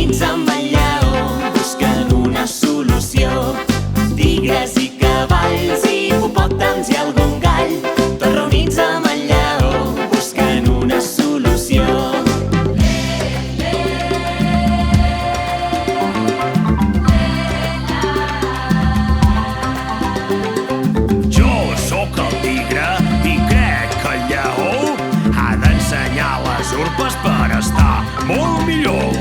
reunits amb el lleó buscant una solució. Tigres i cavalls, hipopòtams i algun gall, tots reunits amb el lleó buscant una solució. Jo sóc el tigre i crec que el lleó ha d'ensenyar les urpes per estar molt millor.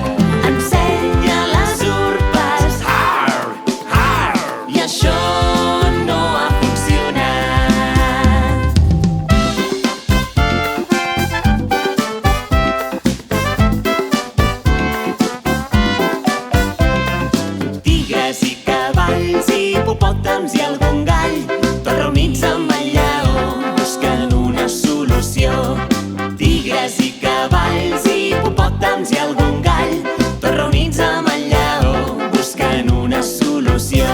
Ensenya les urpes, Arr, arr. i això no ha funcionat. Tigres i cavalls, hipopòtams i algun gall, tots reunits amb el lleó buscant una solució. Tigres i cavalls, hipopòtams i algun gall, tots reunits amb el lleó buscant una solució.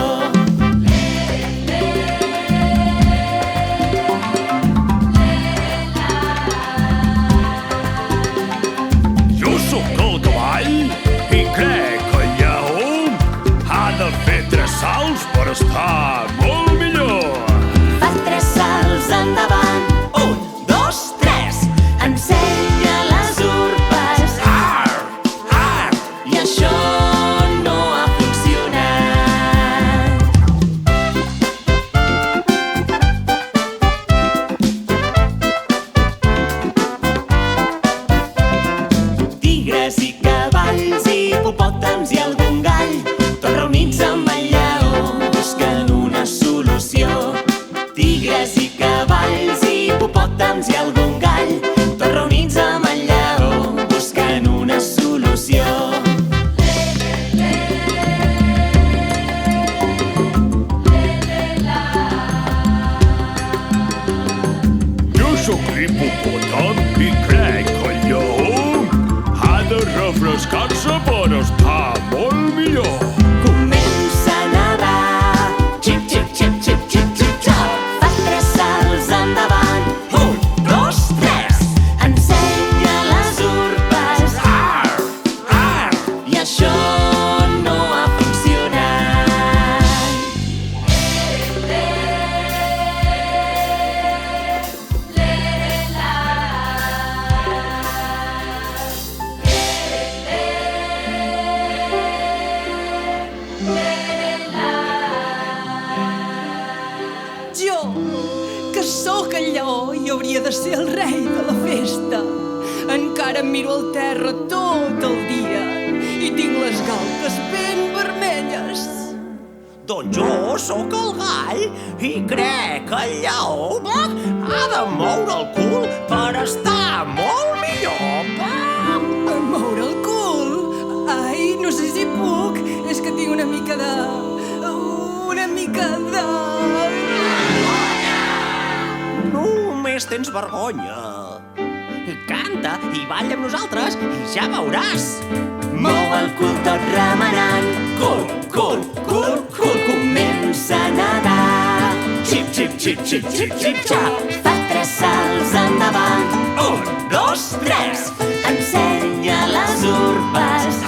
Jo sóc el cavall i crec que el lleó ha de fer 3 salts per estar molt millor. Fa 3 salts endavant, 1, 2, 3. Ensenya les urpes, Arr, arr. i això no ha funcionat. Tigres i cavalls, hipopòtams i algun gall, tots reunits amb el lleó buscant una solució. Tigres i cavalls, hipopòtams i algun gall, tots reunits amb el lleó buscant una solució. Jo sóc l'hipopòtam i crec que el lleó ha de refrescar-se per estar molt millor. Comença a nedar, xip, xip, xip, xip, xip, xip, xap. Fa 3 salts endavant, 1, 2, 3. Ensenya les urpes, Arr, arr. i això no ha funcionat. Jo, que sóc el lleó i hauria de ser el rei de la festa, encara em miro al terra tot el dia i tinc les galtes ben vermelles. Doncs jo sóc el gall i crec que el lleó ha de moure el cul per estar molt millor. A moure el cul? Ai, no sé si puc, és que tinc una mica de... Només tens vergonya. Canta i balla amb nosaltres i ja veuràs. Mou el cul tot remenant, cul, cul, cul, cul. Comença a nedar, xip, xip, xip, xip, xip, xip, xap. Fa 3 salts endavant, 1, 2, 3. Ensenya les urpes,